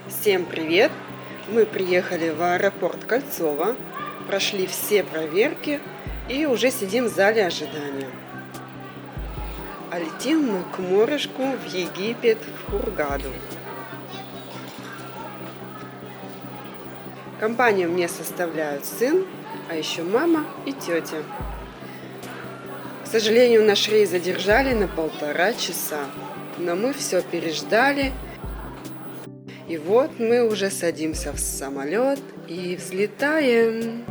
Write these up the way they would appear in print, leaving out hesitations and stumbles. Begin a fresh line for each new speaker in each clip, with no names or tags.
Всем привет! Мы приехали в аэропорт Кольцово, прошли все проверки и уже сидим в зале ожидания. А летим мы к морюшку в Египет, в Хургаду. Компанию мне составляют сын, а еще мама и тетя. К сожалению, наш рейс задержали на 1,5 часа, но мы все переждали. И вот мы уже садимся в самолет и взлетаем.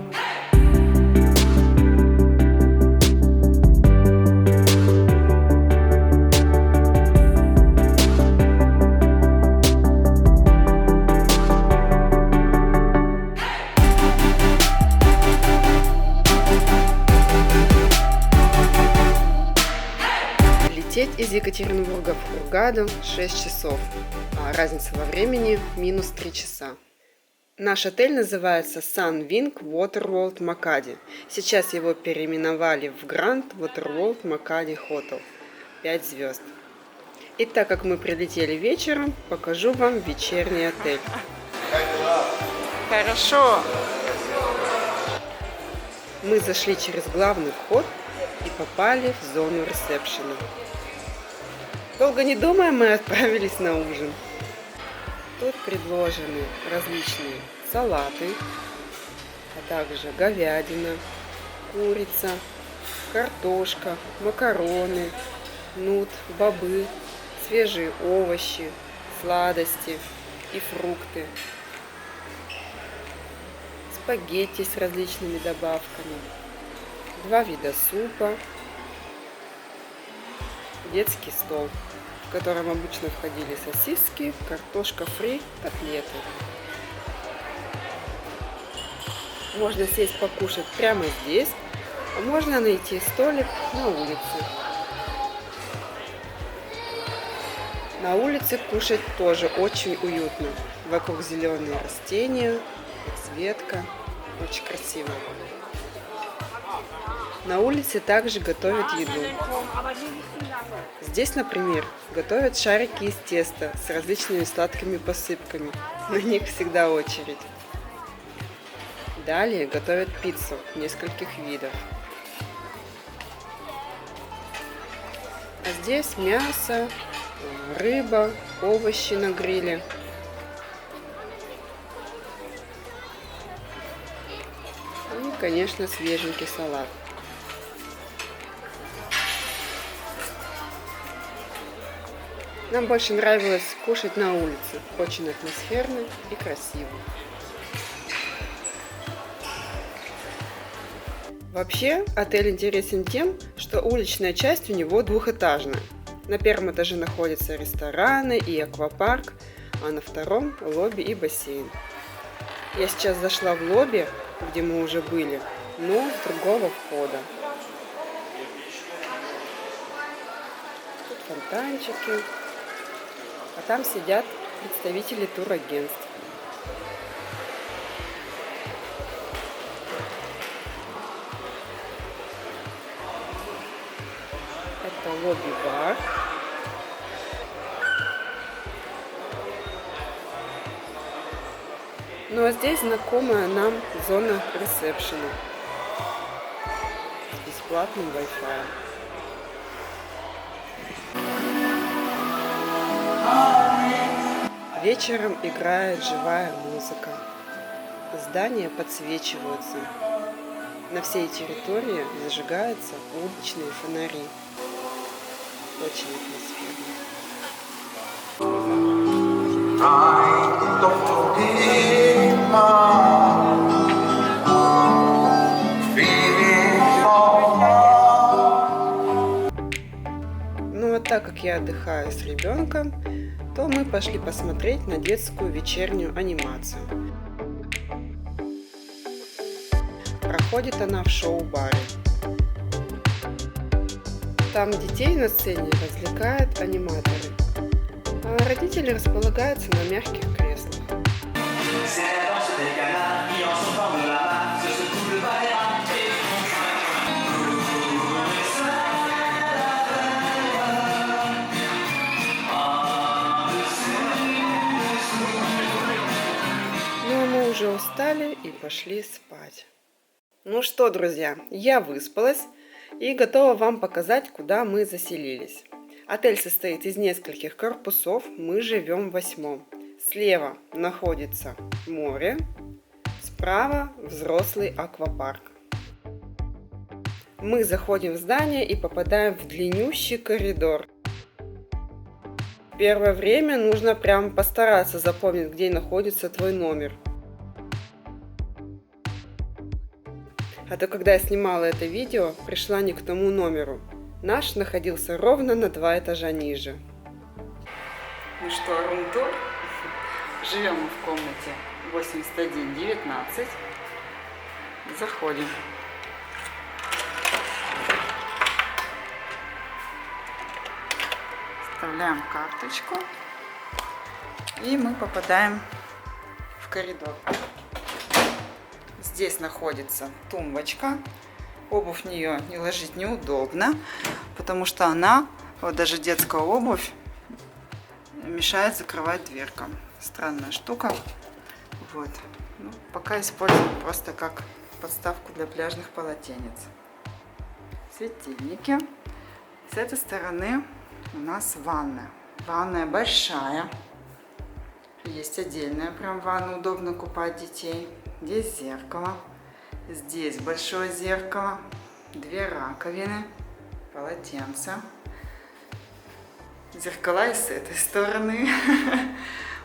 Лететь из Екатеринбурга в Хургаду 6 часов, а разница во времени минус 3 часа. Наш отель называется Sunwing Waterworld Makadi. Сейчас его переименовали в Grand Waterworld Makadi Hotel. 5 звезд. И так как мы прилетели вечером, покажу вам вечерний отель.
Хорошо.
Мы зашли через главный вход и попали в зону ресепшена. Долго не думая, мы отправились на ужин. Тут предложены различные салаты, а также говядина, курица, картошка, макароны, нут, бобы, свежие овощи, сладости и фрукты, спагетти с различными добавками, 2 вида супа, детский стол, в котором обычно входили сосиски, картошка фри, котлеты. Можно сесть покушать прямо здесь, а можно найти столик на улице. На улице кушать тоже очень уютно. Вокруг зеленые растения, подсветка, очень красиво. На улице также готовят еду. Здесь, например, готовят шарики из теста с различными сладкими посыпками. На них всегда очередь. Далее готовят пиццу нескольких видов. А здесь мясо, рыба, овощи на гриле. И, конечно, свеженький салат. Нам больше нравилось кушать на улице. Очень атмосферно и красиво. Вообще, отель интересен тем, что уличная часть у него двухэтажная. На первом этаже находятся рестораны и аквапарк, а на втором лобби и бассейн. Я сейчас зашла в лобби, где мы уже были, но с другого входа. Тут фонтанчики. А там сидят представители турагентств. Это лобби-бар. Ну а здесь знакомая нам зона ресепшена с бесплатным Wi-Fi. Вечером играет живая музыка. Здания подсвечиваются. На всей территории зажигаются уличные фонари. Очень атмосферно. Ну а так как я отдыхаю с ребенком, то мы пошли посмотреть на детскую вечернюю анимацию. Проходит она в шоу-баре. Там детей на сцене развлекают аниматоры, а родители располагаются на мягких креслах. уже устали и пошли спать. Ну что, друзья, я выспалась и готова вам показать, куда мы заселились. Отель состоит из нескольких корпусов, мы живем в 8-м. Слева находится море, справа взрослый аквапарк. Мы заходим в здание и попадаем в длиннющий коридор. Первое время нужно прям постараться запомнить, где находится твой номер. А то, когда я снимала это видео, пришла не к тому номеру. Наш находился ровно на 2 этажа ниже. Ну что, рум-тур? Живем мы в комнате 81-19. Заходим. Вставляем карточку. И мы попадаем в коридор. Здесь находится тумбочка. Обувь в нее не ложить неудобно, потому что она, вот даже детская обувь, мешает закрывать дверкам. Странная штука. Вот. Ну, пока используем просто как подставку для пляжных полотенец. Светильники. С этой стороны у нас ванная. Ванная большая. Есть отдельная прям ванна, удобно купать детей. Здесь зеркало. Здесь большое зеркало. 2 раковины. Полотенца. Зеркала и с этой стороны.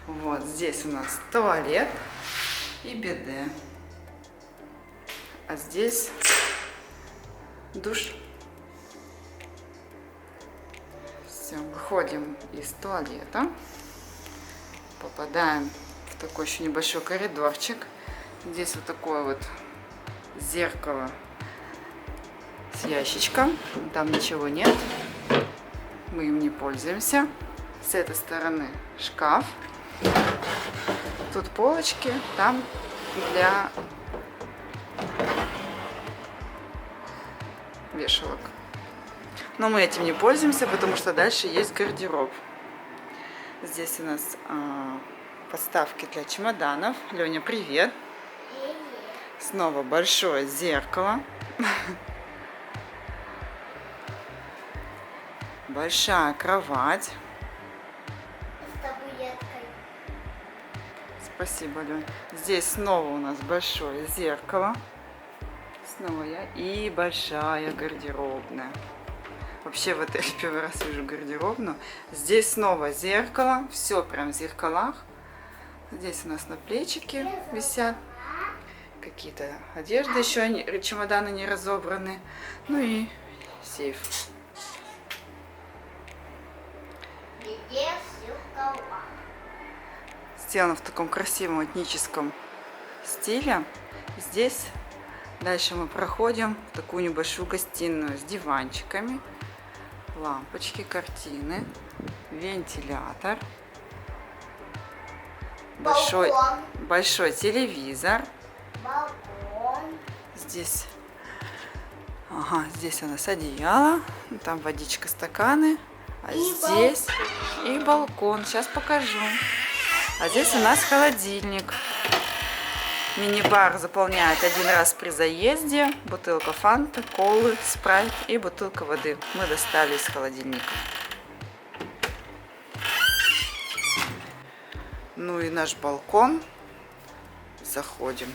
Вот здесь у нас туалет и биде. А здесь душ. Все, выходим из туалета. Попадаем в такой еще небольшой коридорчик. Здесь вот такое вот зеркало с ящичком. Там ничего нет. Мы им не пользуемся. С этой стороны шкаф. Тут полочки. Там для вешалок. Но мы этим не пользуемся, потому что дальше есть гардероб. Здесь у нас подставки для чемоданов. Леня, привет! Снова большое зеркало. Большая кровать.
С табуреткой.
Спасибо, Лёнь. Здесь снова у нас большое зеркало. Снова я. И большая гардеробная. Вообще в отеле первый раз вижу гардеробную. Здесь снова зеркало. Все прям в зеркалах. Здесь у нас на плечике висят какие-то одежды, еще чемоданы не разобраны. Ну и сейф. Сделано в таком красивом этническом стиле. Здесь дальше мы проходим в такую небольшую гостиную с диванчиками, лампочки, картины, вентилятор, большой телевизор.
Балкон.
Здесь, здесь у нас одеяло, там водичка, стаканы, а здесь и балкон. Сейчас покажу. А здесь у нас холодильник. Мини-бар заполняет 1 раз при заезде. Бутылка фанты, колы, спрайт и бутылка воды. Мы достали из холодильника. Ну и наш балкон. Заходим.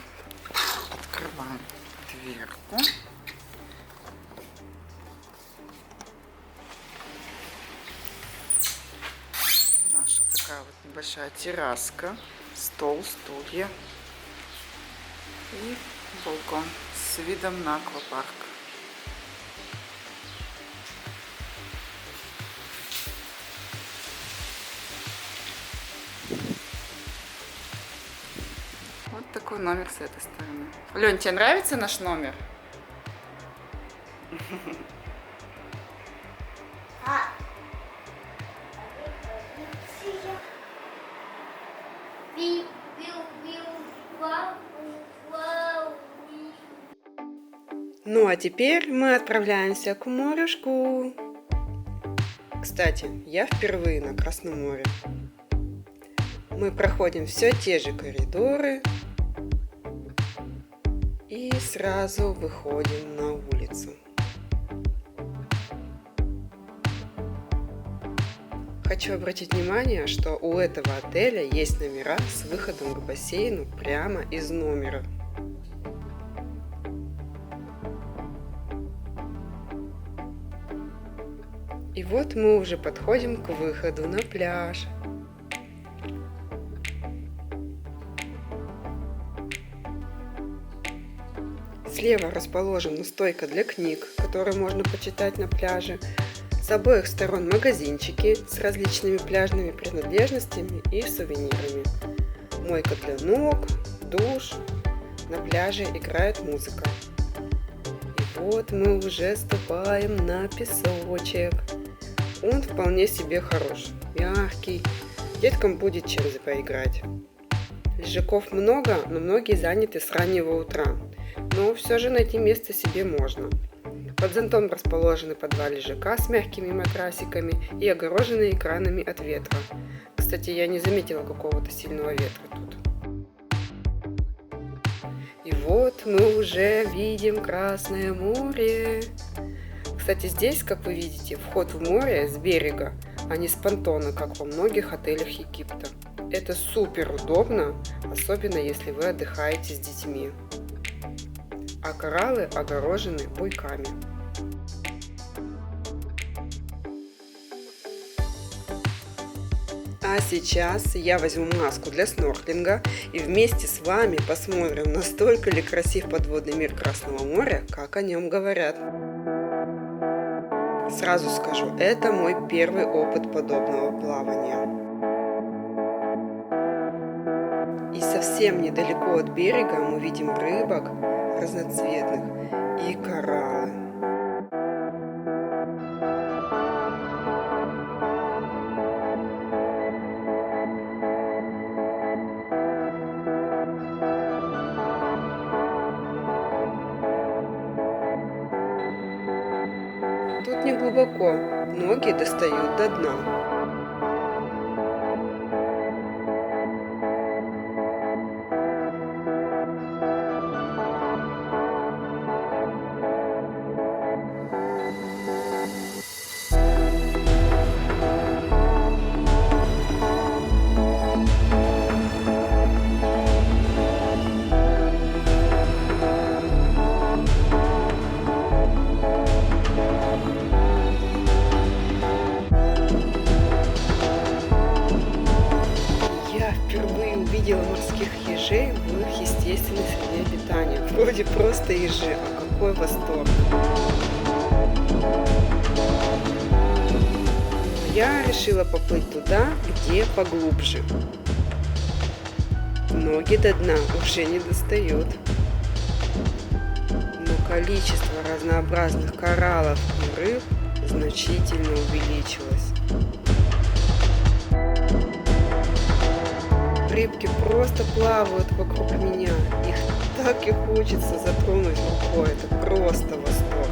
Открываем дверку. Наша такая вот небольшая терраска. Стол, стулья. И балкон с видом на аквапарк. Вот такой номер с этой стороны. Лёнь, тебе нравится наш номер? Ну а теперь мы отправляемся к морюшку. Кстати, я впервые на Красном море. Мы проходим все те же коридоры, И сразу выходим на улицу. Хочу обратить внимание, что у этого отеля есть номера с выходом к бассейну прямо из номера. И вот мы уже подходим к выходу на пляж. Слева расположена стойка для книг, которые можно почитать на пляже. С обоих сторон магазинчики с различными пляжными принадлежностями и сувенирами. Мойка для ног, душ. На пляже играет музыка. И вот мы уже ступаем на песочек. Он вполне себе хорош, мягкий. Деткам будет чем поиграть. Лежаков много, но многие заняты с раннего утра. Но все же найти место себе можно. Под зонтом расположены по 2 лежака с мягкими матрасиками и огорожены экранами от ветра. Кстати, я не заметила какого-то сильного ветра тут. И вот мы уже видим Красное море. Кстати, здесь, как вы видите, вход в море с берега, а не с понтона, как во многих отелях Египта. Это супер удобно, особенно если вы отдыхаете с детьми. А кораллы огорожены буйками. А сейчас я возьму маску для снорклинга и вместе с вами посмотрим, настолько ли красив подводный мир Красного моря, как о нем говорят. Сразу скажу, это мой первый опыт подобного плавания. И совсем недалеко от берега мы видим рыбок разноцветных и кораллы. Тут не глубоко, ноги достают до дна. Впервые увидела морских ежей в их естественной среде обитания. Вроде просто ежи, а какой восторг! Я решила поплыть туда, где поглубже. Ноги до дна уже не достают. Но количество разнообразных кораллов и рыб значительно увеличилось. Рыбки просто плавают вокруг меня. Их так и хочется затронуть рукой. Это просто восторг.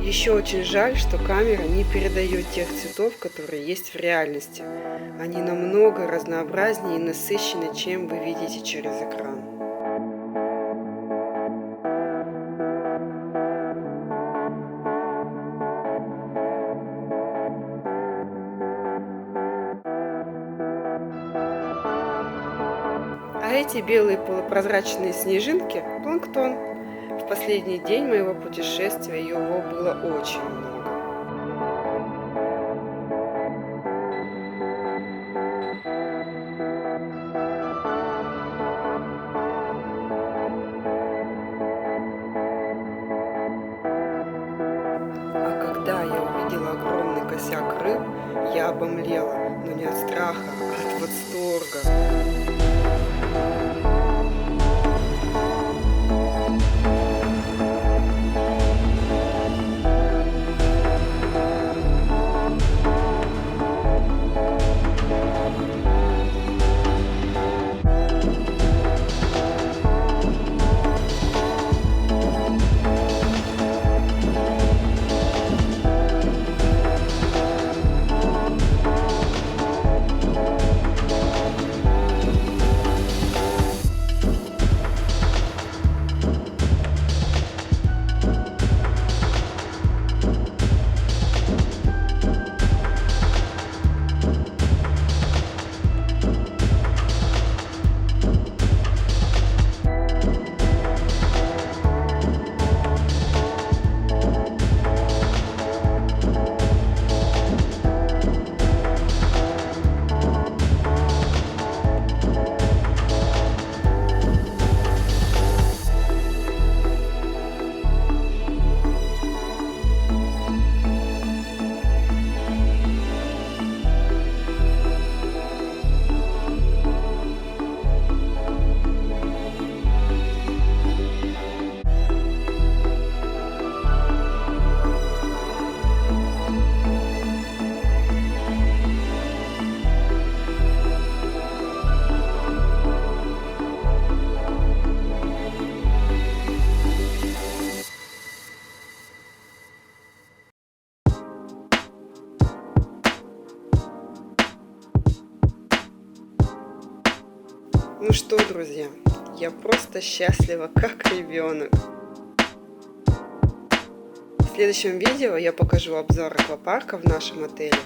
Еще очень жаль, что камера не передает тех цветов, которые есть в реальности. Они намного разнообразнее и насыщеннее, чем вы видите через экран. А эти белые полупрозрачные снежинки – планктон. В последний день моего путешествия его было очень много. А когда я увидела огромный косяк этих рыб, я обомлела, но не от страха, а от восторга. Ну что, друзья, я просто счастлива, как ребенок. В следующем видео я покажу обзор аквапарка в нашем отеле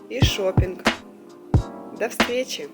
и шопинг. До встречи!